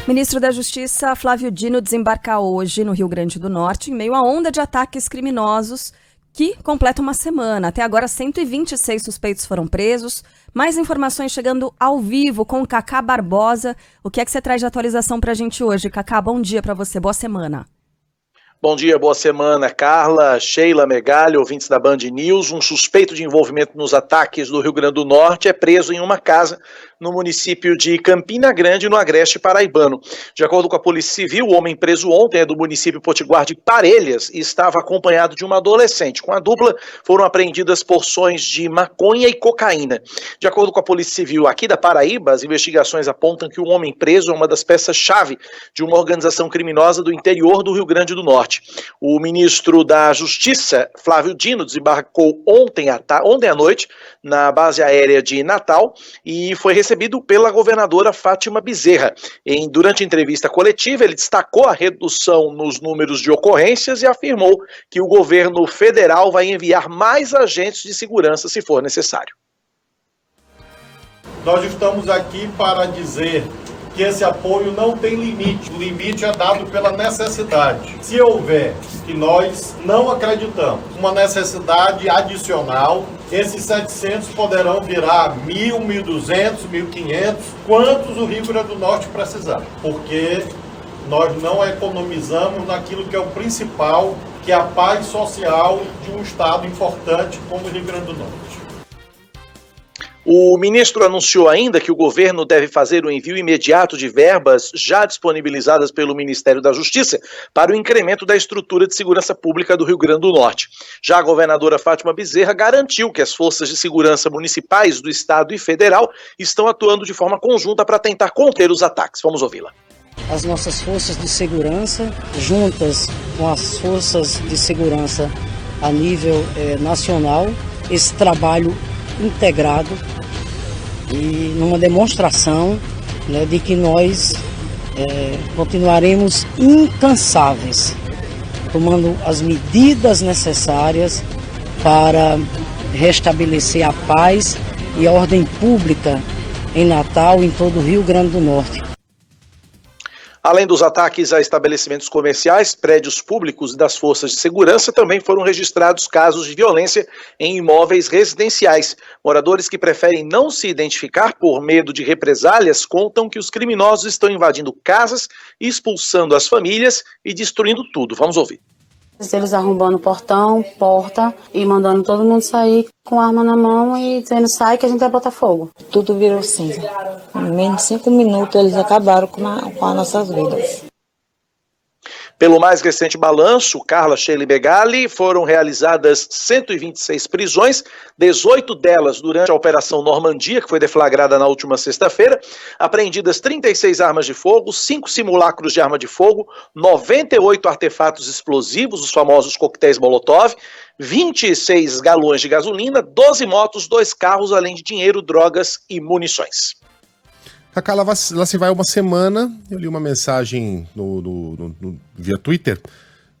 Ministro da Justiça, Flávio Dino, desembarca hoje no Rio Grande do Norte em meio à onda de ataques criminosos que completa uma semana. Até agora, 126 suspeitos foram presos. Mais informações chegando ao vivo com o Cacá Barbosa. O que é que você traz de atualização para a gente hoje? Cacá, bom dia para você, boa semana. Bom dia, boa semana, Carla, Sheila, Megali, ouvintes da Band News. Um suspeito de envolvimento nos ataques do Rio Grande do Norte é preso em uma casa no município de Campina Grande, no agreste paraibano. De acordo com a Polícia Civil, o homem preso ontem é do município potiguar de Parelhas e estava acompanhado de uma adolescente. Com a dupla, foram apreendidas porções de maconha e cocaína. De acordo com a Polícia Civil aqui da Paraíba, as investigações apontam que o homem preso é uma das peças-chave de uma organização criminosa do interior do Rio Grande do Norte. O ministro da Justiça, Flávio Dino, desembarcou ontem à noite na base aérea de Natal e foi recebido pela governadora Fátima Bezerra. Durante a entrevista coletiva, ele destacou a redução nos números de ocorrências e afirmou que o governo federal vai enviar mais agentes de segurança se for necessário. Nós estamos aqui para dizer que esse apoio não tem limite. O limite é dado pela necessidade. Se houver, que nós não acreditamos, uma necessidade adicional, esses 700 poderão virar 1.000, 1.200, 1.500, quantos o Rio Grande do Norte precisar. Porque nós não economizamos naquilo que é o principal, que é a paz social de um estado importante como o Rio Grande do Norte. O ministro anunciou ainda que o governo deve fazer o envio imediato de verbas já disponibilizadas pelo Ministério da Justiça para o incremento da estrutura de segurança pública do Rio Grande do Norte. Já a governadora Fátima Bezerra garantiu que as forças de segurança municipais do estado e federal estão atuando de forma conjunta para tentar conter os ataques. Vamos ouvi-la. As nossas forças de segurança, juntas com as forças de segurança a nível nacional, esse trabalho integrado e numa demonstração, né, de que nós continuaremos incansáveis, tomando as medidas necessárias para restabelecer a paz e a ordem pública em Natal e em todo o Rio Grande do Norte. Além dos ataques a estabelecimentos comerciais, prédios públicos e das forças de segurança, também foram registrados casos de violência em imóveis residenciais. Moradores que preferem não se identificar por medo de represálias contam que os criminosos estão invadindo casas, expulsando as famílias e destruindo tudo. Vamos ouvir. Eles arrombando portão, porta e mandando todo mundo sair com arma na mão e dizendo sai que a gente vai botar fogo. Tudo virou cinza. Em menos de 5 minutos eles acabaram com as nossas vidas. Pelo mais recente balanço, Carla, Sheila e Megali, foram realizadas 126 prisões, 18 delas durante a Operação Normandia, que foi deflagrada na última sexta-feira, apreendidas 36 armas de fogo, 5 simulacros de arma de fogo, 98 artefatos explosivos, os famosos coquetéis Molotov, 26 galões de gasolina, 12 motos, 2 carros, além de dinheiro, drogas e munições. Cacá, lá se vai uma semana, eu li uma mensagem via Twitter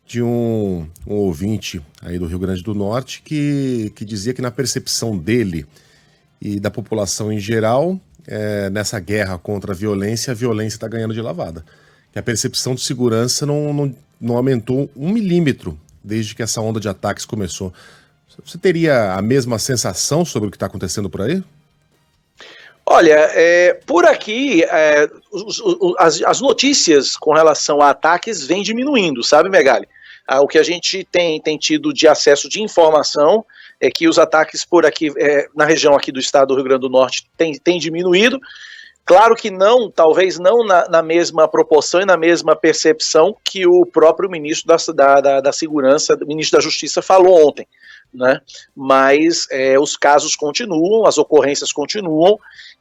de um ouvinte aí do Rio Grande do Norte que dizia que na percepção dele e da população em geral, nessa guerra contra a violência está ganhando de lavada. Que a percepção de segurança não aumentou 1 milímetro desde que essa onda de ataques começou. Você teria a mesma sensação sobre o que está acontecendo por aí? Olha, por aqui, as notícias com relação a ataques vêm diminuindo, sabe, Megali? O que a gente tem tido de acesso de informação é que os ataques por aqui, na região aqui do estado do Rio Grande do Norte, tem diminuído. Claro que não, talvez não na mesma proporção e na mesma percepção que o próprio ministro da Segurança, o ministro da Justiça falou ontem, né? Mas os casos continuam, as ocorrências continuam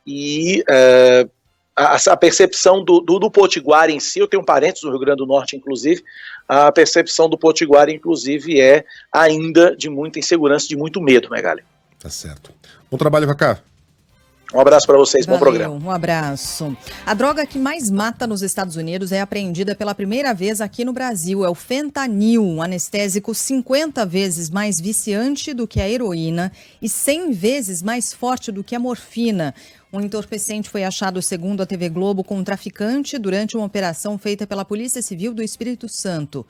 e a percepção do Potiguar em si, eu tenho parentes no Rio Grande do Norte, inclusive, a percepção do Potiguar, inclusive, é ainda de muita insegurança, de muito medo, Megali. Tá certo. Bom trabalho, Cacá. Um abraço para vocês, bom programa. Um abraço. A droga que mais mata nos Estados Unidos é apreendida pela primeira vez aqui no Brasil. É o fentanil, um anestésico 50 vezes mais viciante do que a heroína e 100 vezes mais forte do que a morfina. Um entorpecente foi achado, segundo a TV Globo, com um traficante durante uma operação feita pela Polícia Civil do Espírito Santo.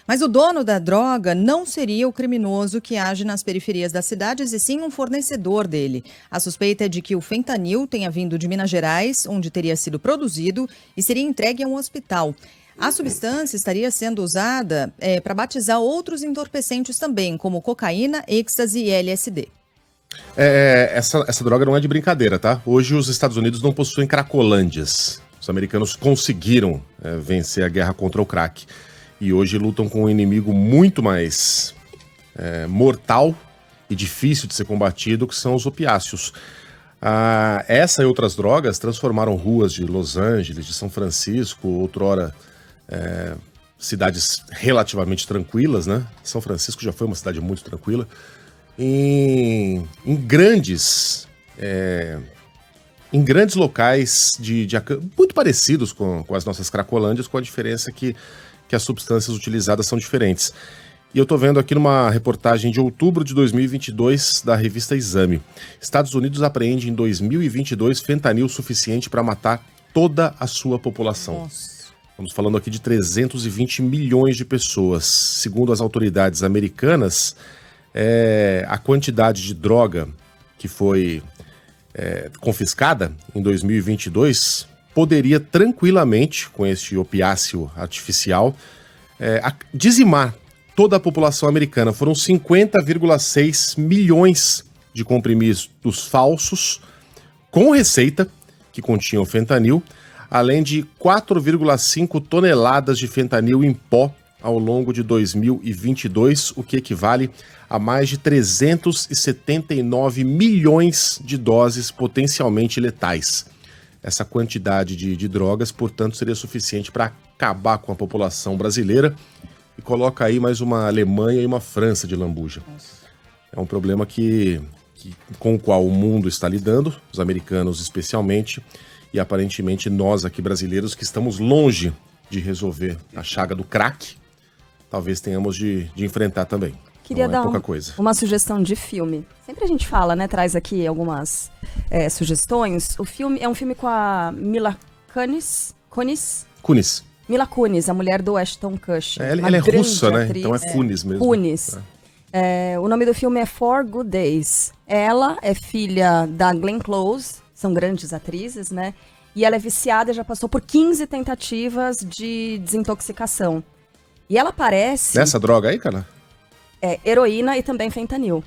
Mas o dono da droga não seria o criminoso que age nas periferias das cidades, e sim um fornecedor dele. A suspeita é de que o fentanil tenha vindo de Minas Gerais, onde teria sido produzido, e seria entregue a um hospital. A substância estaria sendo usada para batizar outros entorpecentes também, como cocaína, êxtase e LSD. Essa droga não é de brincadeira, tá? Hoje os Estados Unidos não possuem cracolândias. Os americanos conseguiram vencer a guerra contra o crack. E hoje lutam com um inimigo muito mais mortal e difícil de ser combatido, que são os opiáceos. Essa e outras drogas transformaram ruas de Los Angeles, de São Francisco, outrora cidades relativamente tranquilas, né? São Francisco já foi uma cidade muito tranquila, em grandes locais muito parecidos com as nossas cracolândias, com a diferença que as substâncias utilizadas são diferentes. E eu tô vendo aqui numa reportagem de outubro de 2022 da revista Exame. Estados Unidos apreende em 2022 fentanil suficiente para matar toda a sua população. Nossa. Estamos falando aqui de 320 milhões de pessoas. Segundo as autoridades americanas, a quantidade de droga que foi confiscada em 2022 poderia tranquilamente, com este opiáceo artificial, dizimar toda a população americana. Foram 50,6 milhões de comprimidos falsos com receita que continham fentanil, além de 4,5 toneladas de fentanil em pó ao longo de 2022, o que equivale a mais de 379 milhões de doses potencialmente letais. Essa quantidade de drogas, portanto, seria suficiente para acabar com a população brasileira, e coloca aí mais uma Alemanha e uma França de lambuja. É um problema com o qual o mundo está lidando, os americanos especialmente, e aparentemente nós aqui brasileiros, que estamos longe de resolver a chaga do crack, talvez tenhamos de enfrentar também. Queria dar pouca coisa. Uma sugestão de filme. Sempre a gente fala, né? Traz aqui algumas sugestões. O filme é um filme com a Mila Kunis. Mila Kunis, a mulher do Ashton Kutcher. Ela é russa, né? Então é Kunis mesmo. Kunis. O nome do filme é For Good Days. Ela é filha da Glenn Close, são grandes atrizes, né? E ela é viciada e já passou por 15 tentativas de desintoxicação. E ela parece... Nessa droga aí, cara? Heroína e também fentanil.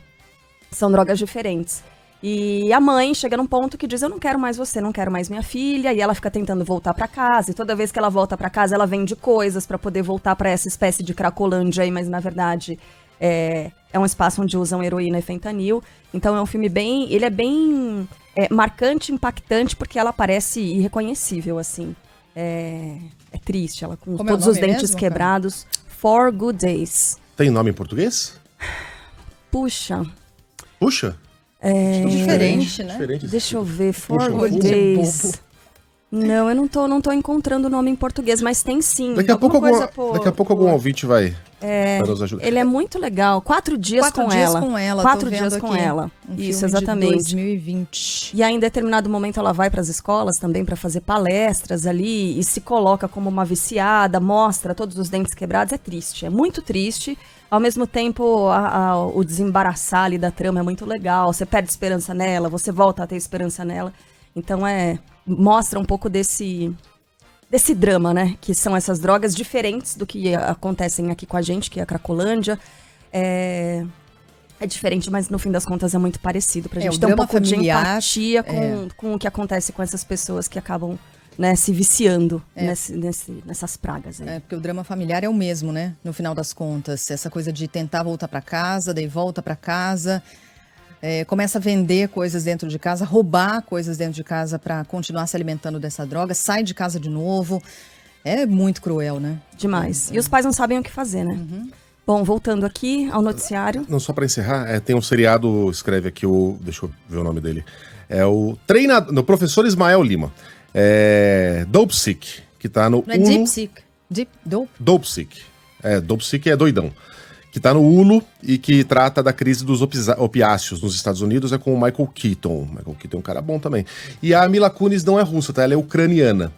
São drogas diferentes. E a mãe chega num ponto que diz: eu não quero mais você, não quero mais minha filha. E ela fica tentando voltar pra casa. E toda vez que ela volta pra casa, ela vende coisas pra poder voltar pra essa espécie de cracolândia aí. Mas, na verdade, é um espaço onde usam heroína e fentanil. Então, é um filme ele é bem marcante, impactante, porque ela parece irreconhecível, assim. É triste, ela com todos os dentes mesmo, quebrados. Cara? For Good Days. Tem nome em português? Puxa? Diferente, né? Deixa eu ver. For Good Days. Não, eu não tô encontrando o nome em português, mas tem sim. Daqui a pouco algum ouvinte vai nos ajudar. Ele é muito legal. 4 dias com ela. 4 dias com ela. Isso, exatamente. 2020. E aí, em determinado momento, ela vai para as escolas também para fazer palestras ali e se coloca como uma viciada, mostra todos os dentes quebrados. É triste, é muito triste. Ao mesmo tempo, o desembaraçar ali da trama é muito legal. Você perde esperança nela, você volta a ter esperança nela. Então, mostra um pouco desse drama, né? Que são essas drogas diferentes do que acontecem aqui com a gente, que é a Cracolândia. É diferente, mas no fim das contas é muito parecido. Pra gente ter um pouco familiar, de empatia com o que acontece com essas pessoas que acabam, né, se viciando nessas pragas aí. Porque o drama familiar é o mesmo, né? No final das contas. Essa coisa de tentar voltar pra casa, daí volta pra casa... começa a vender coisas dentro de casa, roubar coisas dentro de casa para continuar se alimentando dessa droga, sai de casa de novo. É muito cruel, né? Demais. E os pais não sabem o que fazer, né? Uhum. Bom, voltando aqui ao noticiário. Não, só para encerrar, tem um seriado, escreve aqui deixa eu ver o nome dele. É o treinador, professor Ismael Lima. Dopesick, que tá no Não é Deep Sick? Dope? Dopesick. Dopesick é doidão. que está no ULO e que trata da crise dos opiáceos nos Estados Unidos, é com o Michael Keaton. Michael Keaton é um cara bom também. E a Mila Kunis não é russa, tá? Ela é ucraniana.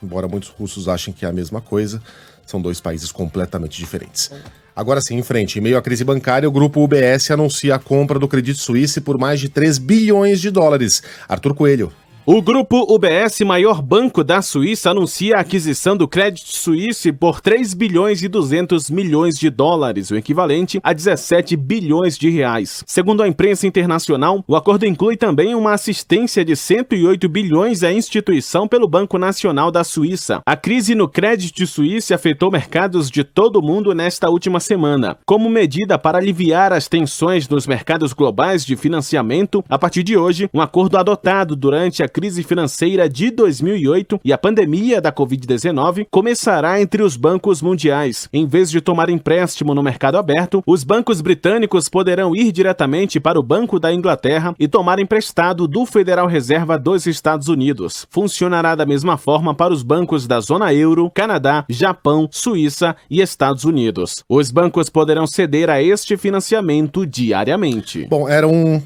Embora muitos russos achem que é a mesma coisa, são dois países completamente diferentes. Agora sim, em frente. Em meio à crise bancária, o grupo UBS anuncia a compra do Credit Suisse por mais de 3 bilhões de dólares. Arthur Coelho. O grupo UBS, maior banco da Suíça, anuncia a aquisição do Credit Suisse por 3 bilhões e 200 milhões de dólares, o equivalente a 17 bilhões de reais. Segundo a imprensa internacional, o acordo inclui também uma assistência de 108 bilhões à instituição pelo Banco Nacional da Suíça. A crise no Credit Suisse afetou mercados de todo o mundo nesta última semana. Como medida para aliviar as tensões nos mercados globais de financiamento, a partir de hoje, um acordo adotado durante a crise financeira de 2008 e a pandemia da Covid-19 começará entre os bancos mundiais. Em vez de tomar empréstimo no mercado aberto, os bancos britânicos poderão ir diretamente para o Banco da Inglaterra e tomar emprestado do Federal Reserva dos Estados Unidos. Funcionará da mesma forma para os bancos da zona euro, Canadá, Japão, Suíça e Estados Unidos. Os bancos poderão ceder a este financiamento diariamente. Bom, eram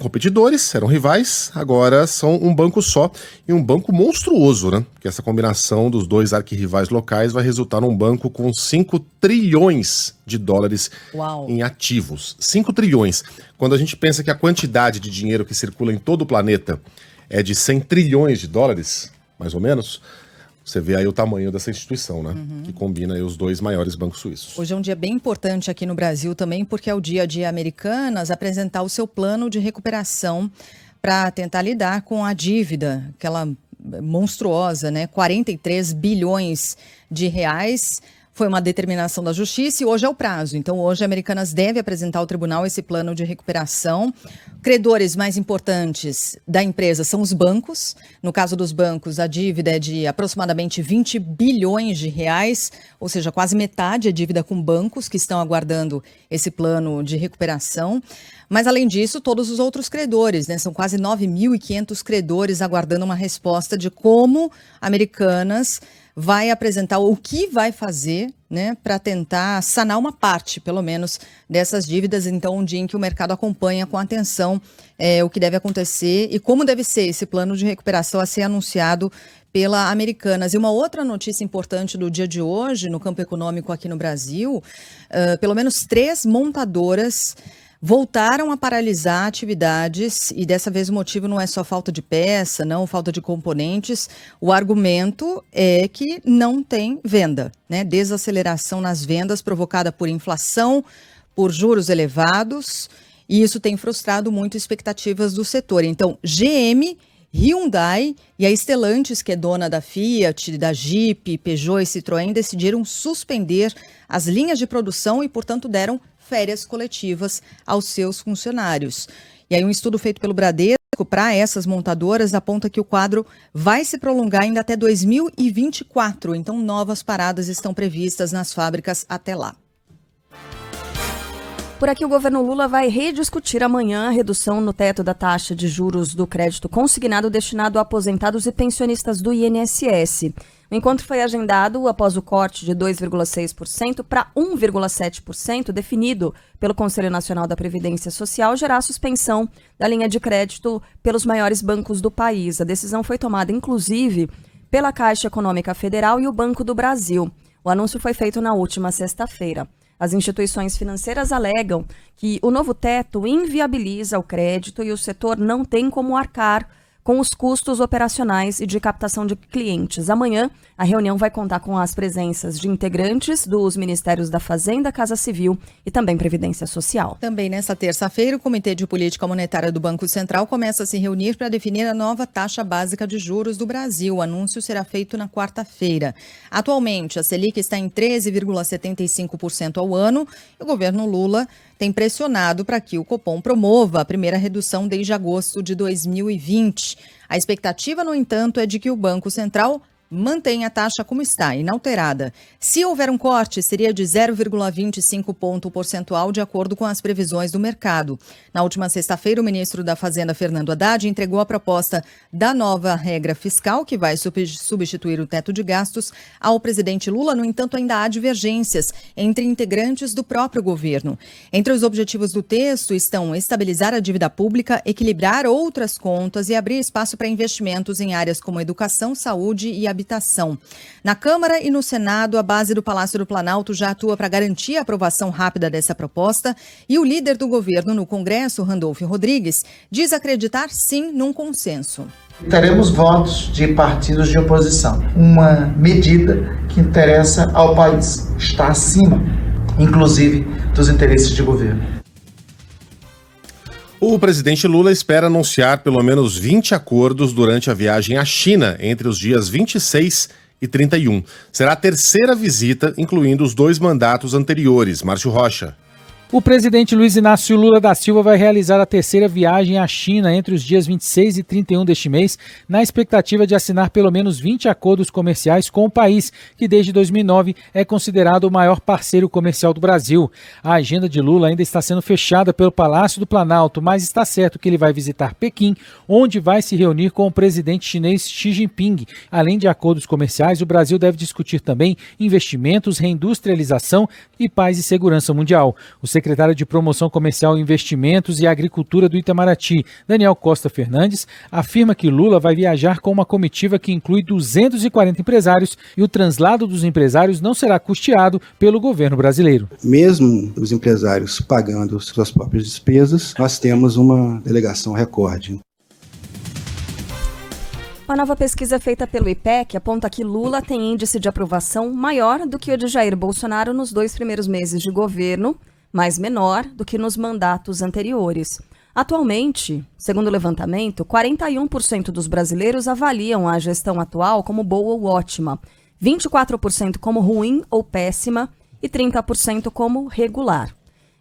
competidores, eram rivais, agora são um banco só e um banco monstruoso, né? Porque essa combinação dos dois arquirrivais locais vai resultar num banco com 5 trilhões de dólares em ativos. 5 trilhões. Quando a gente pensa que a quantidade de dinheiro que circula em todo o planeta é de 100 trilhões de dólares, mais ou menos, você vê aí o tamanho dessa instituição, né? Que combina aí os dois maiores bancos suíços. Hoje é um dia bem importante aqui no Brasil também, porque é o dia de Americanas apresentar o seu plano de recuperação para tentar lidar com a dívida, aquela monstruosa, né? 43 bilhões de reais. Foi uma determinação da Justiça e hoje é o prazo. Então, hoje a Americanas deve apresentar ao tribunal esse plano de recuperação. Credores mais importantes da empresa são os bancos. No caso dos bancos, a dívida é de aproximadamente 20 bilhões de reais, ou seja, quase metade é dívida com bancos que estão aguardando esse plano de recuperação. Mas, além disso, todos os outros credores, né? São quase 9.500 credores aguardando uma resposta de como a Americanas vai apresentar o que vai fazer, né, para tentar sanar uma parte, pelo menos, dessas dívidas. Então, um dia em que o mercado acompanha com atenção o que deve acontecer e como deve ser esse plano de recuperação a ser anunciado pela Americanas. E uma outra notícia importante do dia de hoje, no campo econômico aqui no Brasil, pelo menos 3 montadoras voltaram a paralisar atividades e dessa vez o motivo não é só falta de peça, não falta de componentes. O argumento é que não tem venda, né? Desaceleração nas vendas provocada por inflação, por juros elevados, e isso tem frustrado muito expectativas do setor. Então, GM, Hyundai e a Stellantis, que é dona da Fiat, da Jeep, Peugeot e Citroën, decidiram suspender as linhas de produção e, portanto, deram férias coletivas aos seus funcionários. E aí um estudo feito pelo Bradesco para essas montadoras aponta que o quadro vai se prolongar ainda até 2024. Então, novas paradas estão previstas nas fábricas até lá. Por aqui, o governo Lula vai rediscutir amanhã a redução no teto da taxa de juros do crédito consignado destinado a aposentados e pensionistas do INSS. O encontro foi agendado após o corte de 2,6% para 1,7% definido pelo Conselho Nacional da Previdência Social gerar a suspensão da linha de crédito pelos maiores bancos do país. A decisão foi tomada, inclusive, pela Caixa Econômica Federal e o Banco do Brasil. O anúncio foi feito na última sexta-feira. As instituições financeiras alegam que o novo teto inviabiliza o crédito e o setor não tem como arcar com os custos operacionais e de captação de clientes. Amanhã, a reunião vai contar com as presenças de integrantes dos Ministérios da Fazenda, Casa Civil e também Previdência Social. Também nesta terça-feira, o Comitê de Política Monetária do Banco Central começa a se reunir para definir a nova taxa básica de juros do Brasil. O anúncio será feito na quarta-feira. Atualmente, a Selic está em 13,75% ao ano e o governo Lula tem pressionado para que o Copom promova a primeira redução desde agosto de 2020. A expectativa, no entanto, é de que o Banco Central mantém a taxa como está, inalterada. Se houver um corte, seria de 0,25 ponto percentual, de acordo com as previsões do mercado. Na última sexta-feira, o ministro da Fazenda, Fernando Haddad, entregou a proposta da nova regra fiscal, que vai substituir o teto de gastos, ao presidente Lula. No entanto, ainda há divergências entre integrantes do próprio governo. Entre os objetivos do texto estão estabilizar a dívida pública, equilibrar outras contas e abrir espaço para investimentos em áreas como educação, saúde e habitação. Na Câmara e no Senado, a base do Palácio do Planalto já atua para garantir a aprovação rápida dessa proposta, e o líder do governo no Congresso, Randolfo Rodrigues, diz acreditar sim num consenso. Teremos votos de partidos de oposição. Uma medida que interessa ao país, está acima, inclusive, dos interesses de governo. O presidente Lula espera anunciar pelo menos 20 acordos durante a viagem à China entre os dias 26 e 31. Será a terceira visita, incluindo os 2 mandatos anteriores. Márcio Rocha. O presidente Luiz Inácio Lula da Silva vai realizar a terceira viagem à China entre os dias 26 e 31 deste mês, na expectativa de assinar pelo menos 20 acordos comerciais com o país, que desde 2009 é considerado o maior parceiro comercial do Brasil. A agenda de Lula ainda está sendo fechada pelo Palácio do Planalto, mas está certo que ele vai visitar Pequim, onde vai se reunir com o presidente chinês Xi Jinping. Além de acordos comerciais, o Brasil deve discutir também investimentos, reindustrialização e paz e segurança mundial. O secretário de Promoção Comercial, Investimentos e Agricultura do Itamaraty, Daniel Costa Fernandes, afirma que Lula vai viajar com uma comitiva que inclui 240 empresários e o translado dos empresários não será custeado pelo governo brasileiro. Mesmo os empresários pagando suas próprias despesas, nós temos uma delegação recorde. Uma nova pesquisa feita pelo IPEC aponta que Lula tem índice de aprovação maior do que o de Jair Bolsonaro nos 2 primeiros meses de governo, mas menor do que nos mandatos anteriores. Atualmente, segundo o levantamento, 41% dos brasileiros avaliam a gestão atual como boa ou ótima, 24% como ruim ou péssima e 30% como regular.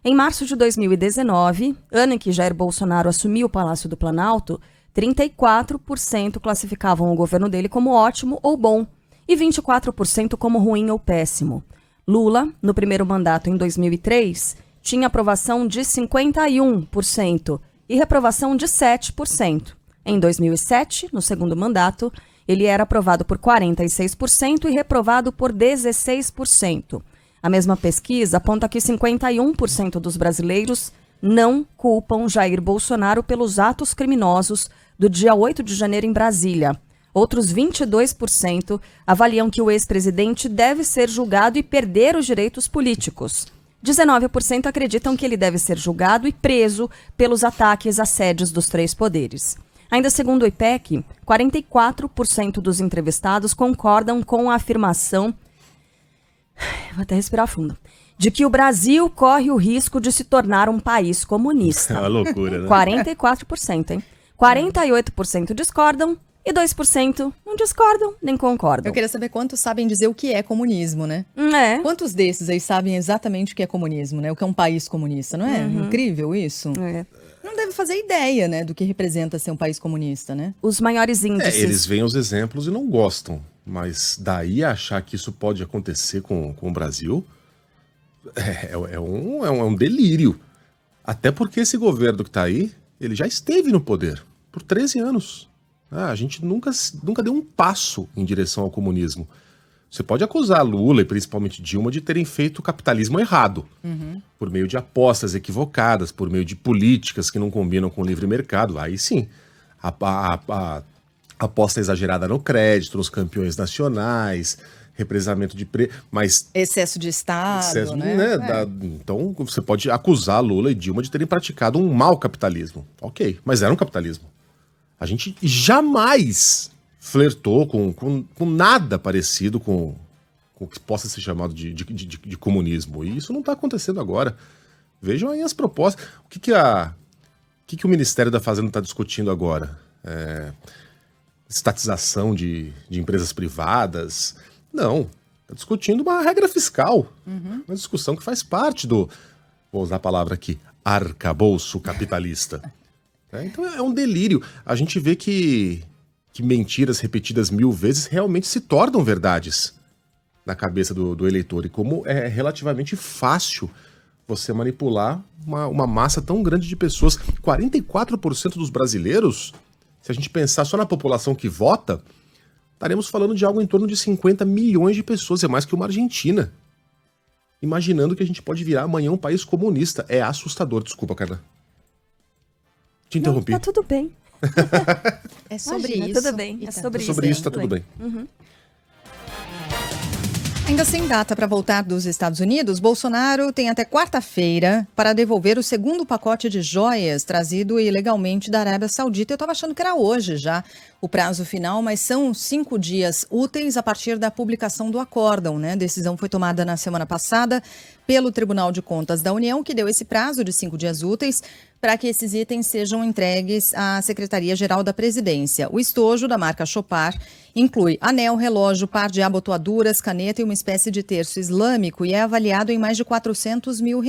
Em março de 2019, ano em que Jair Bolsonaro assumiu o Palácio do Planalto, 34% classificavam o governo dele como ótimo ou bom e 24% como ruim ou péssimo. Lula, no primeiro mandato em 2003, tinha aprovação de 51% e reprovação de 7%. Em 2007, no segundo mandato, ele era aprovado por 46% e reprovado por 16%. A mesma pesquisa aponta que 51% dos brasileiros não culpam Jair Bolsonaro pelos atos criminosos do dia 8 de janeiro em Brasília. Outros 22% avaliam que o ex-presidente deve ser julgado e perder os direitos políticos. 19% acreditam que ele deve ser julgado e preso pelos ataques a sedes dos 3 poderes. Ainda segundo o IPEC, 44% dos entrevistados concordam com a afirmação, vou até respirar fundo, de que o Brasil corre o risco de se tornar um país comunista. É uma loucura, né? 44%, hein? 48% discordam e 2% não discordam nem concordam. Eu queria saber quantos sabem dizer o que é comunismo, né? É. Quantos desses aí sabem exatamente o que é comunismo, né? O que é um país comunista, não é? Incrível isso? É. Não deve fazer ideia, né, do que representa ser um país comunista, né? Os maiores índices... Eles veem os exemplos e não gostam, mas daí achar que isso pode acontecer com o Brasil é um delírio. Até porque esse governo que está aí, ele já esteve no poder por 13 anos. A gente nunca deu um passo em direção ao comunismo. Você pode acusar Lula e principalmente Dilma de terem feito o capitalismo errado, por meio de apostas equivocadas, por meio de políticas que não combinam com o livre mercado. Aí sim, a aposta exagerada no crédito, nos campeões nacionais, represamento de preço, mas... Excesso de Estado, né? Então você pode acusar Lula e Dilma de terem praticado um mau capitalismo. Ok, mas era um capitalismo. A gente jamais flertou com nada parecido com o que possa ser chamado de comunismo. E isso não está acontecendo agora. Vejam aí as propostas. O que o Ministério da Fazenda está discutindo agora? Estatização de empresas privadas? Não. Está discutindo uma regra fiscal. Uma discussão que faz parte do, vou usar a palavra aqui, arcabouço capitalista. Então é um delírio. A gente vê que que mentiras repetidas 1000 vezes realmente se tornam verdades na cabeça do eleitor. E como é relativamente fácil você manipular uma massa tão grande de pessoas. 44% dos brasileiros, se a gente pensar só na população que vota, estaremos falando de algo em torno de 50 milhões de pessoas. É mais que uma Argentina. Imaginando que a gente pode virar amanhã um país comunista. É assustador. Desculpa, Carla. Te interrompi. Não, tá tudo bem. É sobre Imagina, isso. tudo bem. É sobre isso. Sobre isso tá tudo bem. Uhum. Ainda sem data para voltar dos Estados Unidos, Bolsonaro tem até quarta-feira para devolver o segundo pacote de joias trazido ilegalmente da Arábia Saudita. Eu estava achando que era hoje já o prazo final, mas são 5 dias úteis a partir da publicação do acórdão, né? A decisão foi tomada na semana passada pelo Tribunal de Contas da União, que deu esse prazo de 5 dias úteis para que esses itens sejam entregues à Secretaria-Geral da Presidência. O estojo da marca Chopard inclui anel, relógio, par de abotoaduras, caneta e uma espécie de terço islâmico e é avaliado em mais de R$400 mil.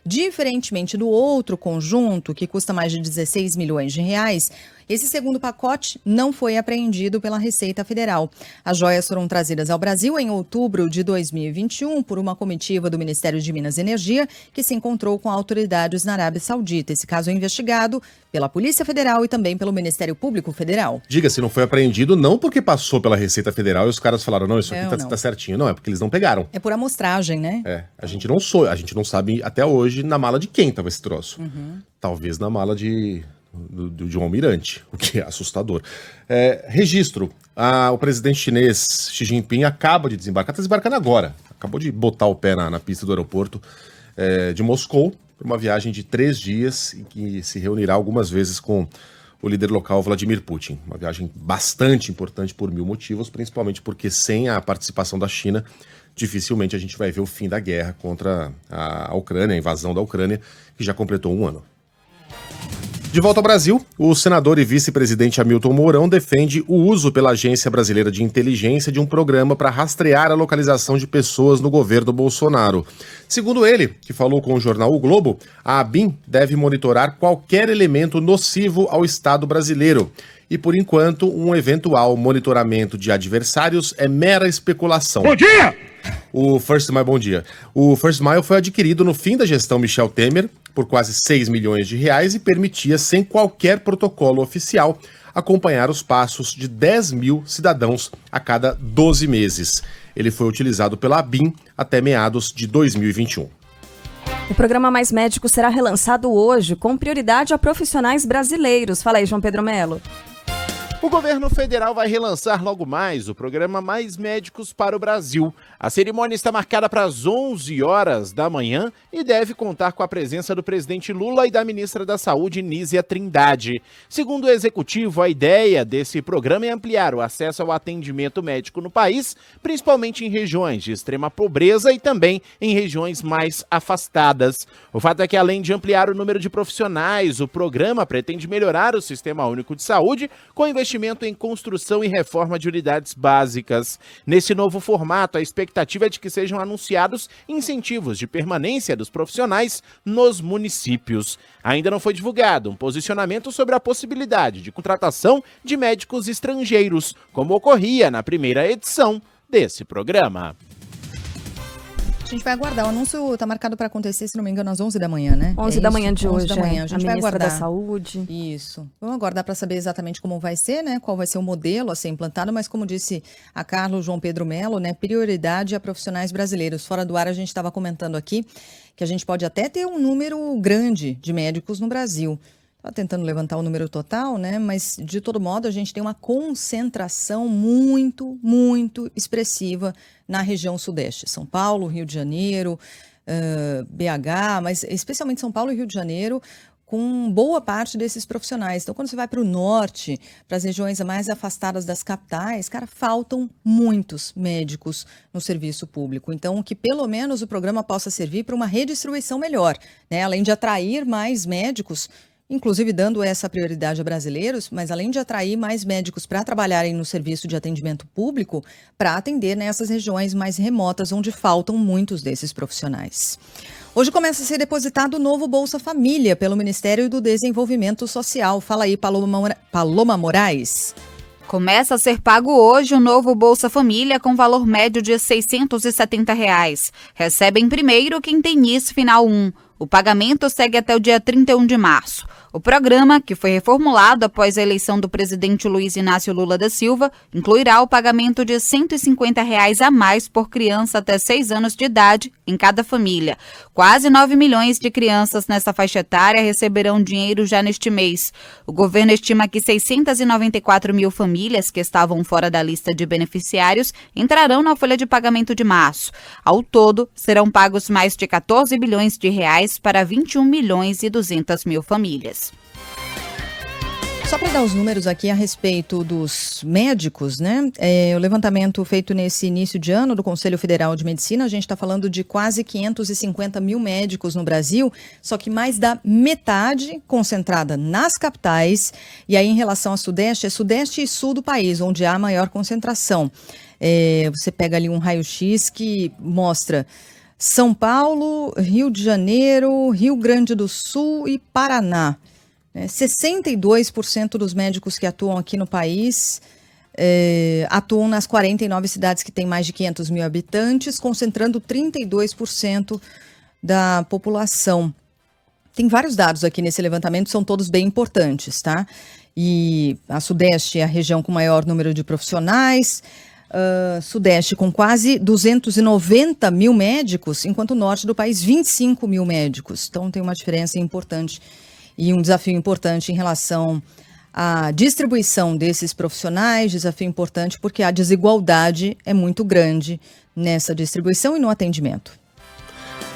Diferentemente do outro conjunto, que custa mais de 16 milhões de reais, esse segundo pacote não foi apreendido pela Receita Federal. As joias foram trazidas ao Brasil em outubro de 2021 por uma comitiva do Ministério de Minas e Energia, que se encontrou com autoridades na Arábia Saudita. Esse caso é investigado pela Polícia Federal e também pelo Ministério Público Federal. Diga-se, não foi apreendido não porque passou pela Receita Federal e os caras falaram, não, isso aqui tá certinho. Não, é porque eles não pegaram. É por amostragem, né? É, a gente não sabe até hoje na mala de quem tava esse troço. Talvez na mala de um almirante, o que é assustador. Registro. O presidente chinês Xi Jinping acaba de desembarcar, está desembarcando agora. Acabou de botar o pé na pista do aeroporto de Moscou, para uma viagem de 3 dias, em que se reunirá algumas vezes com o líder local Vladimir Putin. Uma viagem bastante importante por 1000 motivos, principalmente porque sem a participação da China, dificilmente a gente vai ver o fim da guerra contra a Ucrânia, a invasão da Ucrânia, que já completou 1 ano. De volta ao Brasil, o senador e vice-presidente Hamilton Mourão defende o uso pela Agência Brasileira de Inteligência de um programa para rastrear a localização de pessoas no governo Bolsonaro. Segundo ele, que falou com o jornal O Globo, a ABIN deve monitorar qualquer elemento nocivo ao Estado brasileiro. E, por enquanto, um eventual monitoramento de adversários é mera especulação. Bom dia! O First Mile foi adquirido no fim da gestão Michel Temer por quase 6 milhões de reais e permitia, sem qualquer protocolo oficial, acompanhar os passos de 10 mil cidadãos a cada 12 meses. Ele foi utilizado pela ABIN até meados de 2021. O programa Mais Médicos será relançado hoje, com prioridade a profissionais brasileiros. Fala aí, João Pedro Melo. O governo federal vai relançar logo mais o programa Mais Médicos para o Brasil. A cerimônia está marcada para as 11 horas da manhã e deve contar com a presença do presidente Lula e da ministra da Saúde, Nízia Trindade. Segundo o executivo, a ideia desse programa é ampliar o acesso ao atendimento médico no país, principalmente em regiões de extrema pobreza e também em regiões mais afastadas. O fato é que, além de ampliar o número de profissionais, o programa pretende melhorar o Sistema Único de Saúde com investimento em construção e reforma de unidades básicas. Nesse novo formato, a expectativa é de que sejam anunciados incentivos de permanência dos profissionais nos municípios. Ainda não foi divulgado um posicionamento sobre a possibilidade de contratação de médicos estrangeiros, como ocorria na primeira edição desse programa. A gente vai aguardar. O anúncio está marcado para acontecer, se não me engano, às 11 da manhã, né? 11 da manhã de 11 hoje, da manhã. A gente vai aguardar. Da Saúde. Isso. Vamos aguardar para saber exatamente como vai ser, né? Qual vai ser o modelo a ser implantado, mas como disse a Carla, o João Pedro Melo, né? Prioridade a profissionais brasileiros. Fora do ar, a gente estava comentando aqui que a gente pode até ter um número grande de médicos no Brasil. Estava tentando levantar o número total, né? Mas, de todo modo, a gente tem uma concentração muito, muito expressiva na região sudeste. São Paulo, Rio de Janeiro, BH, mas especialmente São Paulo e Rio de Janeiro, com boa parte desses profissionais. Então, quando você vai para o norte, para as regiões mais afastadas das capitais, cara, faltam muitos médicos no serviço público. Então, que pelo menos o programa possa servir para uma redistribuição melhor, né? Além de atrair mais médicos, inclusive dando essa prioridade a brasileiros, mas além de atrair mais médicos para trabalharem no serviço de atendimento público, para atender nessas regiões mais remotas, onde faltam muitos desses profissionais. Hoje começa a ser depositado o novo Bolsa Família pelo Ministério do Desenvolvimento Social. Fala aí, Paloma Moraes. Começa a ser pago hoje o novo Bolsa Família com valor médio de R$ 670. Recebem primeiro quem tem NIS Final 1. O pagamento segue até o dia 31 de março. O programa, que foi reformulado após a eleição do presidente Luiz Inácio Lula da Silva, incluirá o pagamento de R$ 150 a mais por criança até 6 anos de idade em cada família. Quase 9 milhões de crianças nessa faixa etária receberão dinheiro já neste mês. O governo estima que 694 mil famílias que estavam fora da lista de beneficiários entrarão na folha de pagamento de março. Ao todo, serão pagos mais de 14 bilhões de reais para 21 milhões e 200 mil famílias. Só para dar os números aqui a respeito dos médicos, né? O levantamento feito nesse início de ano do Conselho Federal de Medicina, a gente está falando de quase 550 mil médicos no Brasil, só que mais da metade concentrada nas capitais. E aí, em relação ao Sudeste, é Sudeste e Sul do país, onde há maior concentração. Você pega ali um raio-x que mostra São Paulo, Rio de Janeiro, Rio Grande do Sul e Paraná. 62% dos médicos que atuam aqui no país atuam nas 49 cidades que têm mais de 500 mil habitantes, concentrando 32% da população. Tem vários dados aqui nesse levantamento, são todos bem importantes, tá? E a Sudeste é a região com maior número de profissionais, Sudeste com quase 290 mil médicos, enquanto o Norte do país 25 mil médicos. Então tem uma diferença importante e um desafio importante em relação à distribuição desses profissionais, desafio importante porque a desigualdade é muito grande nessa distribuição e no atendimento.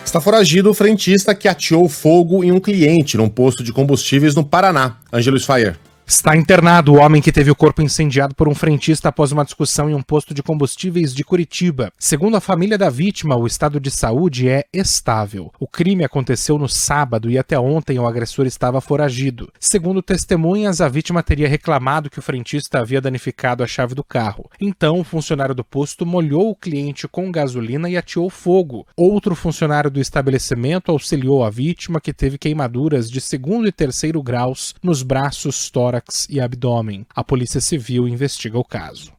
Está foragido o frentista que ateou fogo em um cliente num posto de combustíveis no Paraná. Ângelo Sfayer. Está internado o homem que teve o corpo incendiado por um frentista após uma discussão em um posto de combustíveis de Curitiba. Segundo a família da vítima, o estado de saúde é estável. O crime aconteceu no sábado e até ontem o agressor estava foragido. Segundo testemunhas, a vítima teria reclamado que o frentista havia danificado a chave do carro. Então, o funcionário do posto molhou o cliente com gasolina e ateou fogo. Outro funcionário do estabelecimento auxiliou a vítima, que teve queimaduras de 2º e 3º graus nos braços, tórax e abdômen. A Polícia Civil investiga o caso.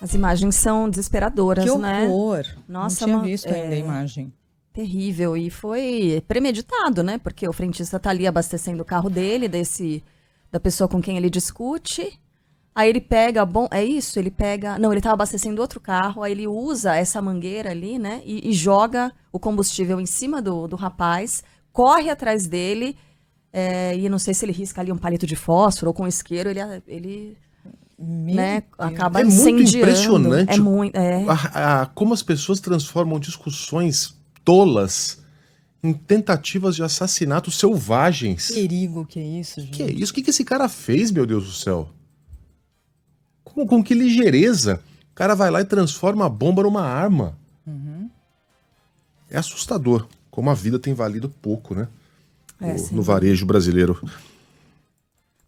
As imagens são desesperadoras, né? Que horror! Nossa, não tinha visto ainda a imagem. Terrível. E foi premeditado, né? Porque o frentista tá ali abastecendo o carro dele, da pessoa com quem ele discute. Aí ele pega, ele tava abastecendo outro carro, aí ele usa essa mangueira ali, né? E joga o combustível em cima do rapaz, corre atrás dele. E não sei se ele risca ali um palito de fósforo ou com isqueiro, ele né, acaba incendiando. Muito impressionante. É muito, como as pessoas transformam discussões tolas em tentativas de assassinato selvagens. Perigo, que é isso, gente? Que é isso? O que esse cara fez, meu Deus do céu? Com que ligeireza o cara vai lá e transforma a bomba numa arma. Uhum. É assustador como a vida tem valido pouco, né? No sim. varejo brasileiro.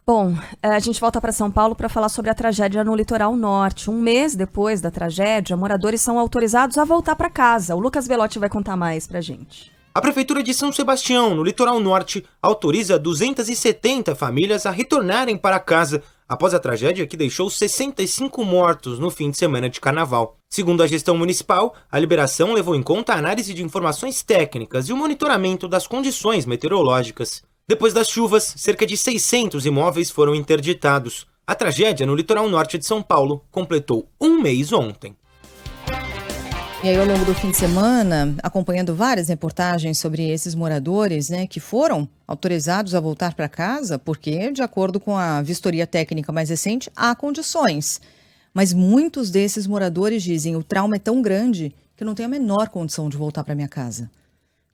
Bom, a gente volta para São Paulo para falar sobre a tragédia no litoral norte. Um mês depois da tragédia, moradores são autorizados a voltar para casa. O Lucas Velotti vai contar mais pra gente. A Prefeitura de São Sebastião, no litoral norte, autoriza 270 famílias a retornarem para casa após a tragédia que deixou 65 mortos no fim de semana de carnaval. Segundo a gestão municipal, a liberação levou em conta a análise de informações técnicas e o monitoramento das condições meteorológicas. Depois das chuvas, cerca de 600 imóveis foram interditados. A tragédia no litoral norte de São Paulo completou um mês ontem. E aí, ao longo do fim de semana, acompanhando várias reportagens sobre esses moradores, né, que foram autorizados a voltar para casa, porque, de acordo com a vistoria técnica mais recente, há condições. Mas muitos desses moradores dizem: o trauma é tão grande que eu não tenho a menor condição de voltar para minha casa.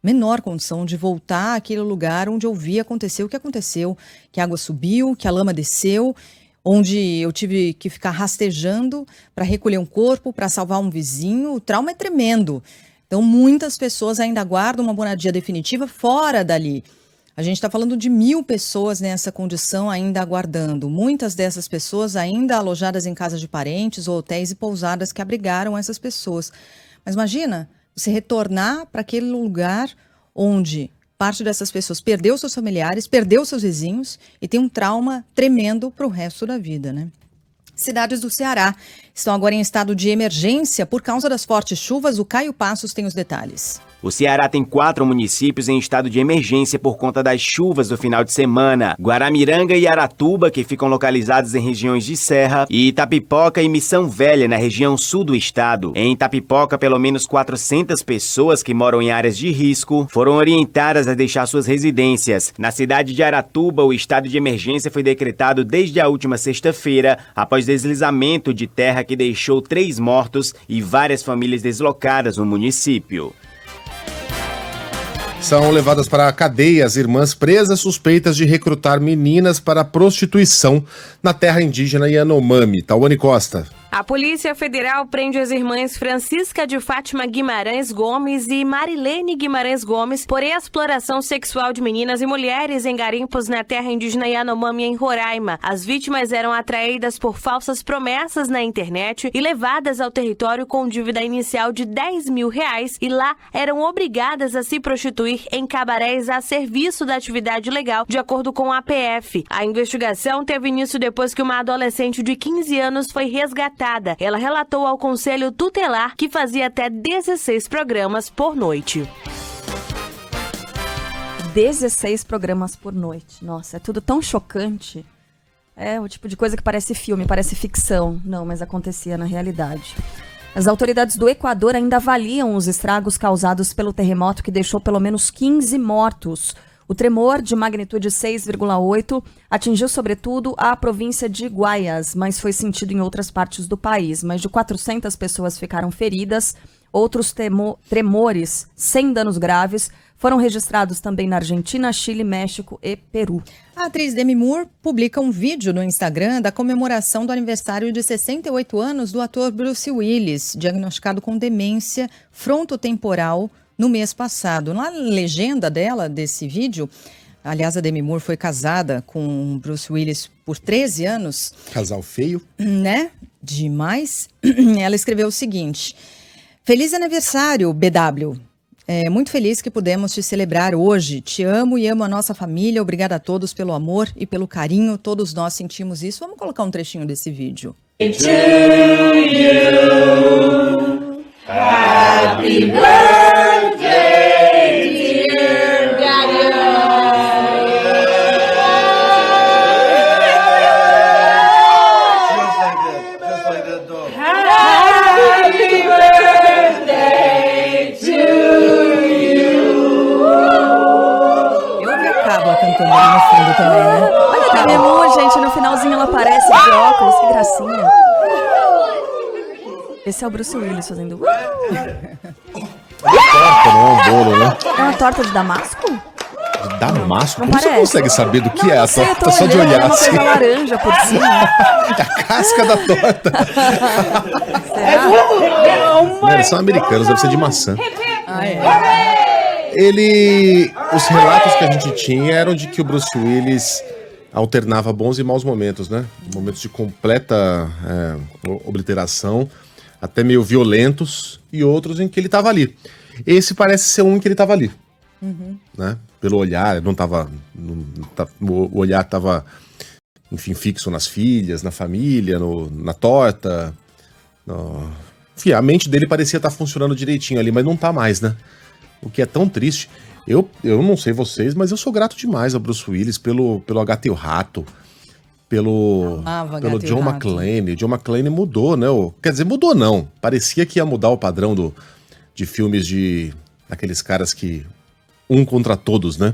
Menor condição de voltar àquele lugar onde eu vi acontecer o que aconteceu, que a água subiu, que a lama desceu, onde eu tive que ficar rastejando para recolher um corpo, para salvar um vizinho. O trauma é tremendo. Então, muitas pessoas ainda aguardam uma moradia definitiva fora dali. A gente está falando de 1.000 pessoas nessa condição ainda aguardando. Muitas dessas pessoas ainda alojadas em casas de parentes ou hotéis e pousadas que abrigaram essas pessoas. Mas imagina você retornar para aquele lugar onde Parte dessas pessoas perdeu seus familiares, perdeu seus vizinhos e tem um trauma tremendo para o resto da vida, né? Cidades do Ceará estão agora em estado de emergência por causa das fortes chuvas. O Caio Passos tem os detalhes. O Ceará tem 4 municípios em estado de emergência por conta das chuvas do final de semana. Guaramiranga e Aratuba, que ficam localizados em regiões de serra, e Itapipoca e Missão Velha, na região sul do estado. Em Itapipoca, pelo menos 400 pessoas que moram em áreas de risco foram orientadas a deixar suas residências. Na cidade de Aratuba, o estado de emergência foi decretado desde a última sexta-feira, após deslizamento de terra que deixou 3 mortos e várias famílias deslocadas no município. São levadas para a cadeia as irmãs presas suspeitas de recrutar meninas para prostituição na terra indígena Yanomami. Tawane Costa. A Polícia Federal prende as irmãs Francisca de Fátima Guimarães Gomes e Marilene Guimarães Gomes por exploração sexual de meninas e mulheres em garimpos na terra indígena Yanomami, em Roraima. As vítimas eram atraídas por falsas promessas na internet e levadas ao território com dívida inicial de R$10 mil e lá eram obrigadas a se prostituir em cabarés a serviço da atividade legal, de acordo com a PF. A investigação teve início depois que uma adolescente de 15 anos foi resgatada. Ela relatou ao Conselho Tutelar que fazia até 16 programas por noite. 16 programas por noite. Nossa, é tudo tão chocante. É o tipo de coisa que parece filme, parece ficção. Não, mas acontecia na realidade. As autoridades do Equador ainda avaliam os estragos causados pelo terremoto que deixou pelo menos 15 mortos. O tremor, de magnitude 6,8, atingiu sobretudo a província de Guayas, mas foi sentido em outras partes do país. Mais de 400 pessoas ficaram feridas. Outros tremores, sem danos graves, foram registrados também na Argentina, Chile, México e Peru. A atriz Demi Moore publica um vídeo no Instagram da comemoração do aniversário de 68 anos do ator Bruce Willis, diagnosticado com demência frontotemporal no mês passado. Na legenda dela, desse vídeo, aliás, a Demi Moore foi casada com Bruce Willis por 13 anos. Casal feio. Né? Demais. Ela escreveu o seguinte: feliz aniversário, BW. Muito feliz que pudemos te celebrar hoje. Te amo e amo a nossa família. Obrigada a todos pelo amor e pelo carinho. Todos nós sentimos isso. Vamos colocar um trechinho desse vídeo. To you. Happy birthday, dear Daddy. Just like that dog. Happy birthday to you. Eu me acabo cantando ali no fundo também, né? Olha a Demi Moore, gente, no finalzinho ela aparece de óculos, que gracinha. Esse é o Bruce Willis fazendo... Torta, não é um bolo, né? É uma torta de damasco? De damasco? Não Como parece? você consegue saber do que Não, é a sei, torta? eu tô Só de olhando, olhar é uma assim. coisa laranja por cima. É a casca da torta. Será? Não, eles são americanos, deve ser de maçã. Ah, é. Os relatos que a gente tinha eram de que o Bruce Willis alternava bons e maus momentos, né? Momentos de completa obliteração, até meio violentos, e outros em que ele estava ali. Esse parece ser um em que ele estava ali, né? Pelo olhar, o olhar estava, enfim, fixo nas filhas, na família, na torta. Enfim, a mente dele parecia estar funcionando direitinho ali, mas não tá mais, né? O que é tão triste. Eu não sei vocês, mas eu sou grato demais ao Bruce Willis pelo H.T. o Rato, pelo John McClane. John McClane mudou, né? Quer dizer, mudou não. Parecia que ia mudar o padrão de filmes daqueles caras que... Um contra todos, né?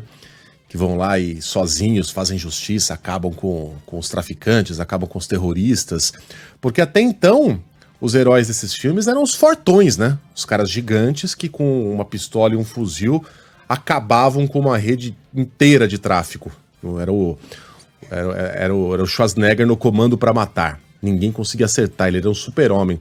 Que vão lá e sozinhos fazem justiça, acabam com os traficantes, acabam com os terroristas. Porque até então, os heróis desses filmes eram os fortões, né? Os caras gigantes que com uma pistola e um fuzil acabavam com uma rede inteira de tráfico. Era o Schwarzenegger no Comando para Matar. Ninguém conseguia acertar, ele era um super-homem.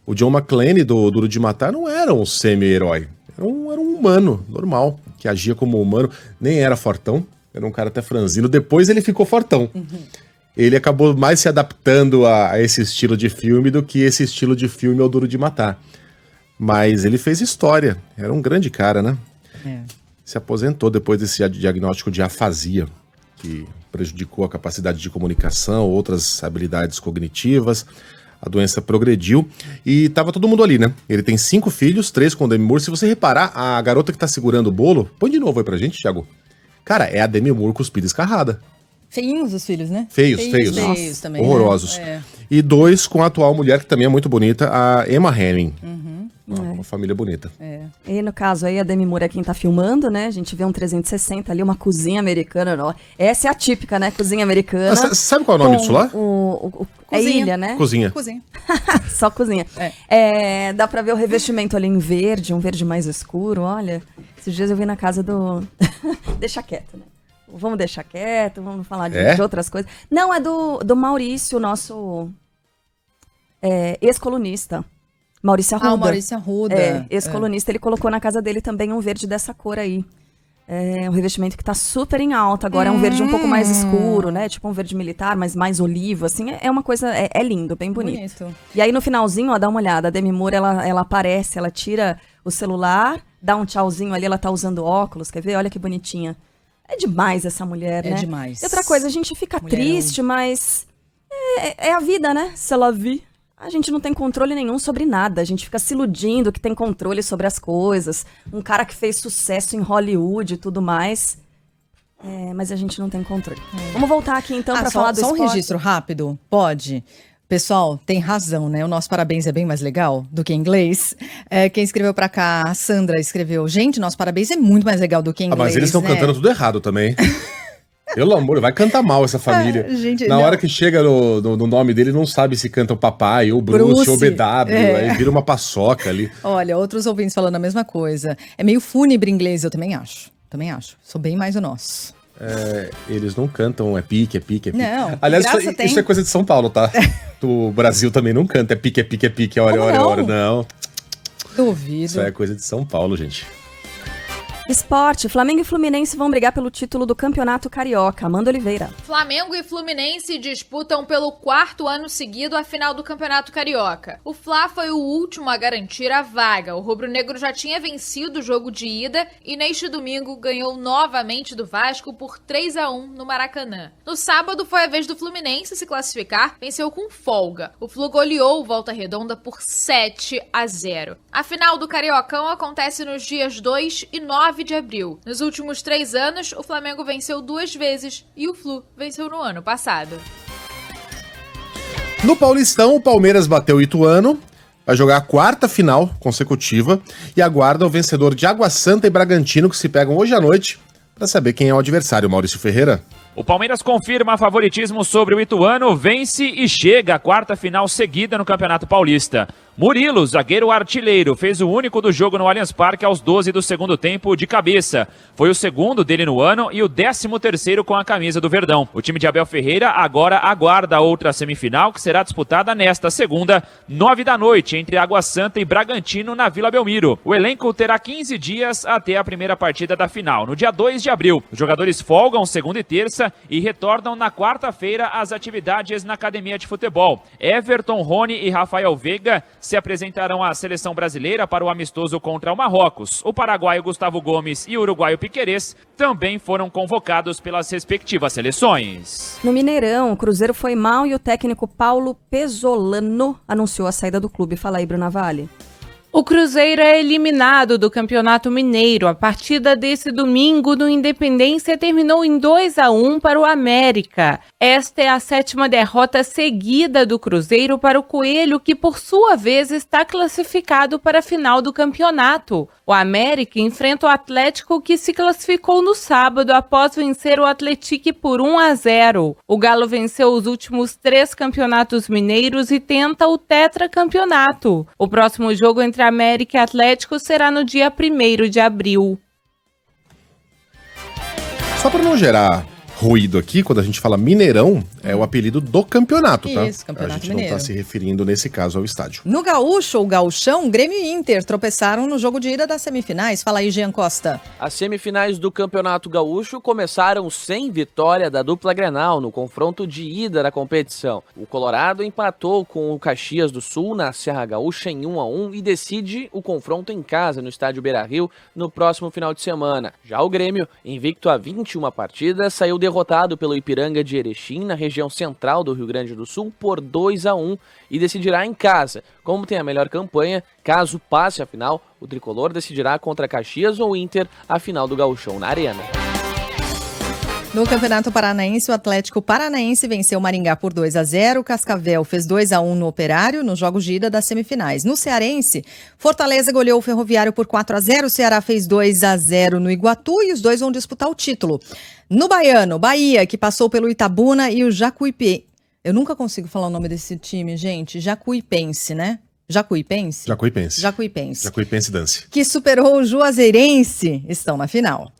O John McClane do Duro de Matar não era um semi-herói. Era um humano, normal, que agia como humano. Nem era fortão, era um cara até franzino. Depois ele ficou fortão. Ele acabou mais se adaptando a esse estilo de filme do que esse estilo de filme ao Duro de Matar. Mas ele fez história. Era um grande cara, né? se aposentou depois desse diagnóstico de afasia, que prejudicou a capacidade de comunicação, outras habilidades cognitivas. A doença progrediu e tava todo mundo ali, né? Ele tem 5 filhos, 3 com o Demi Moore. Se você reparar, a garota que tá segurando o bolo, põe de novo aí pra gente, Thiago. Cara, é a Demi Moore cuspida escarrada. Feinhos os filhos, né? Feios. Feios também, horrorosos. né? E 2 com a atual mulher, que também é muito bonita, a Emma Henning. Uma família bonita. E no caso aí, a Demi Moore é quem tá filmando, né? A gente vê um 360 ali, uma cozinha americana. Não. Essa é a típica, né? Cozinha americana. Sabe qual é o nome disso lá? É ilha, né? Cozinha. Só cozinha. Dá pra ver o revestimento ali em verde, um verde mais escuro, olha. Esses dias eu vi na casa do... Deixa quieto, né? Vamos deixar quieto, vamos falar de outras coisas. Não, é do Maurício, nosso ex-colunista. Maurício Arruda. O Maurício Arruda. Ex-colunista, ele colocou na casa dele também um verde dessa cor aí. É um revestimento que tá super em alta. Agora é um verde um pouco mais escuro, né? Tipo um verde militar, mas mais olivo, assim. É uma coisa... É lindo, bem bonito. E aí no finalzinho, ó, dá uma olhada. A Demi Moore, ela aparece, ela tira o celular, dá um tchauzinho ali, ela tá usando óculos, quer ver? Olha que bonitinha. É demais essa mulher, né? É demais. E outra coisa, a gente fica triste, mas... É a vida, né? Se ela vir. A gente não tem controle nenhum sobre nada. A gente fica se iludindo que tem controle sobre as coisas. Um cara que fez sucesso em Hollywood e tudo mais. Mas a gente não tem controle. Vamos voltar aqui então para falar do esporte. Só um registro rápido? Pode. Pessoal, tem razão, né? O nosso parabéns é bem mais legal do que em inglês. Quem escreveu pra cá, a Sandra escreveu: gente, nosso parabéns é muito mais legal do que em inglês. Mas eles estão cantando tudo errado também. Pelo amor, vai cantar mal essa família. Gente, na hora que chega no nome dele, não sabe se canta o papai, ou Bruce, ou BW, aí vira uma paçoca ali. Olha, outros ouvintes falando a mesma coisa. É meio fúnebre inglês, eu também acho. Sou bem mais o nosso. Eles não cantam, é pique. Não, aliás, isso é coisa de São Paulo, tá? Do Brasil também não canta, é pique, hora. Não. Duvido. Isso é coisa de São Paulo, gente. Esporte, Flamengo e Fluminense vão brigar pelo título do Campeonato Carioca. Amanda Oliveira. Flamengo e Fluminense disputam pelo 4º ano seguido a final do Campeonato Carioca. O Fla foi o último a garantir a vaga. O rubro-negro já tinha vencido o jogo de ida e neste domingo ganhou novamente do Vasco por 3-1 no Maracanã. No sábado foi a vez do Fluminense se classificar, venceu com folga. O Flu goleou o Volta Redonda por 7-0. A final do Cariocão acontece nos dias 2 e 9 de abril. Nos últimos 3 anos, o Flamengo venceu 2 vezes e o Flu venceu no ano passado. No Paulistão, o Palmeiras bateu o Ituano, vai jogar a 4ª final consecutiva e aguarda o vencedor de Água Santa e Bragantino, que se pegam hoje à noite, para saber quem é o adversário. Maurício Ferreira. O Palmeiras confirma favoritismo sobre o Ituano, vence e chega à 4ª final seguida no Campeonato Paulista. Murilo, zagueiro artilheiro, fez o único do jogo no Allianz Parque aos 12 do segundo tempo de cabeça. Foi o segundo dele no ano e o 13º com a camisa do Verdão. O time de Abel Ferreira agora aguarda a outra semifinal, que será disputada nesta segunda, 9 da noite, entre Água Santa e Bragantino na Vila Belmiro. O elenco terá 15 dias até a primeira partida da final, no dia 2 de abril. Os jogadores folgam segunda e terça e retornam na quarta-feira às atividades na academia de futebol. Everton, Rony e Rafael Veiga se apresentarão à seleção brasileira para o amistoso contra o Marrocos. O paraguaio Gustavo Gomes e o uruguaio Piquerez também foram convocados pelas respectivas seleções. No Mineirão, o Cruzeiro foi mal e o técnico Paulo Pesolano anunciou a saída do clube. Fala aí, Bruna Vale. O Cruzeiro é eliminado do Campeonato Mineiro. A partida desse domingo no Independência terminou em 2-1 para o América. Esta é a 7ª derrota seguida do Cruzeiro para o Coelho, que por sua vez está classificado para a final do campeonato. O América enfrenta o Atlético, que se classificou no sábado após vencer o Atlético por 1-0. O Galo venceu os últimos 3 campeonatos mineiros e tenta o tetracampeonato. O próximo jogo entre América e Atlético será no dia 1º de abril. Só para não gerar ruído aqui, quando a gente fala Mineirão, é o apelido do campeonato, tá? Isso, Campeonato A gente Mineiro. não tá se referindo, nesse caso, ao estádio. No Gaúcho, ou Gauchão, Grêmio e Inter tropeçaram no jogo de ida das semifinais. Fala aí, Jean Costa. As semifinais do Campeonato Gaúcho começaram sem vitória da dupla Grenal no confronto de ida da competição. O Colorado empatou com o Caxias do Sul na Serra Gaúcha em 1-1 e decide o confronto em casa no estádio Beira-Rio no próximo final de semana. Já o Grêmio, invicto a 21 partidas, saiu derrotado pelo Ipiranga de Erechim na região central do Rio Grande do Sul por 2-1 e decidirá em casa. Como tem a melhor campanha, caso passe a final, o tricolor decidirá contra Caxias ou Inter a final do Gauchão na Arena. No Campeonato Paranaense, o Atlético Paranaense venceu o Maringá por 2-0, o Cascavel fez 2-1 no Operário nos jogos de ida das semifinais. No Cearense, Fortaleza goleou o Ferroviário por 4-0, o Ceará fez 2-0 no Iguatu e os dois vão disputar o título. No Baiano, Bahia, que passou pelo Itabuna e o Jacuipense. Eu nunca consigo falar o nome desse time, gente. Jacuipense, né? Jacuipense? Jacuipense Dance. Que superou o Juazeirense, estão na final.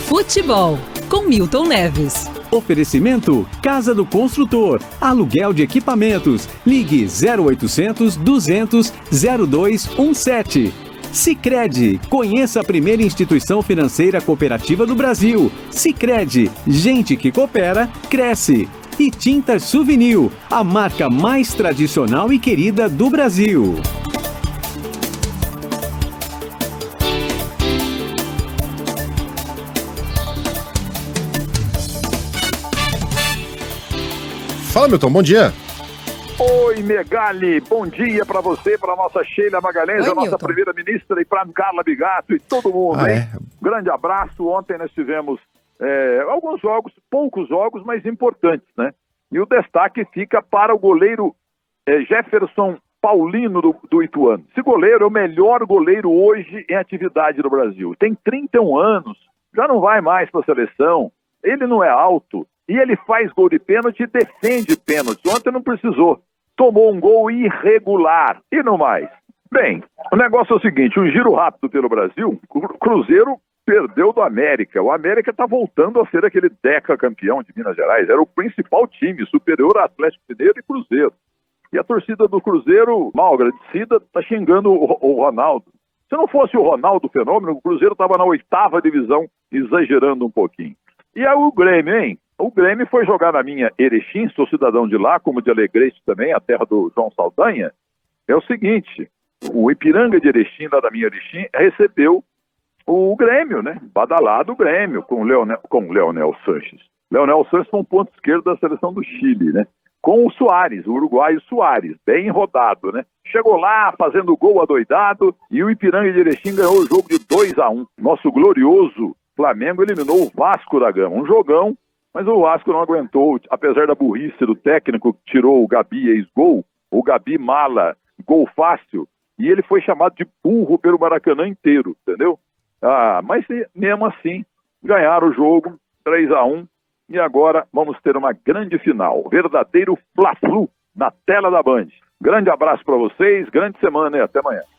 Futebol, com Milton Neves. Oferecimento Casa do Construtor, aluguel de equipamentos. Ligue 0800 200 0217. Sicredi, conheça a primeira instituição financeira cooperativa do Brasil. Sicredi, gente que coopera, cresce. E Tintas Souvenir, a marca mais tradicional e querida do Brasil. Fala, Milton, bom dia. Oi, Megali, bom dia para você, para nossa Sheila Magalhães, a nossa primeira-ministra, e para Carla Bigato e todo mundo, hein? Grande abraço. Ontem nós tivemos alguns jogos, poucos jogos, mas importantes, né? E o destaque fica para o goleiro Jefferson Paulino do Ituano. Esse goleiro é o melhor goleiro hoje em atividade no Brasil. Tem 31 anos, já não vai mais para a seleção, ele não é alto. E ele faz gol de pênalti e defende pênalti. Ontem não precisou. Tomou um gol irregular. E não mais. Bem, o negócio é o seguinte. Um giro rápido pelo Brasil. O Cruzeiro perdeu do América. O América está voltando a ser aquele decacampeão de Minas Gerais. Era o principal time, superior a Atlético Mineiro e Cruzeiro. E a torcida do Cruzeiro, mal agradecida, está xingando o Ronaldo. Se não fosse o Ronaldo Fenômeno, o Cruzeiro estava na 8ª divisão, exagerando um pouquinho. E aí o Grêmio, hein? O Grêmio foi jogar na minha Erechim, sou cidadão de lá, como de Alegrete também, a terra do João Saldanha. É o seguinte, o Ipiranga de Erechim, lá da minha Erechim, recebeu o Grêmio, né? Badalado o Grêmio, com o Leonel Sanches. Leonel Sanches foi um ponto esquerdo da seleção do Chile, né? Com o Soares, o uruguaio Soares, bem rodado, né? Chegou lá fazendo gol adoidado e o Ipiranga de Erechim ganhou o jogo de 2-1. Nosso glorioso Flamengo eliminou o Vasco da Gama, um jogão. Mas o Vasco não aguentou, apesar da burrice do técnico que tirou o Gabi ex-gol, o Gabi mala, gol fácil, e ele foi chamado de burro pelo Maracanã inteiro, entendeu? Mas mesmo assim, ganharam o jogo, 3-1, e agora vamos ter uma grande final, verdadeiro Fla-Flu na tela da Band. Grande abraço para vocês, grande semana e até amanhã.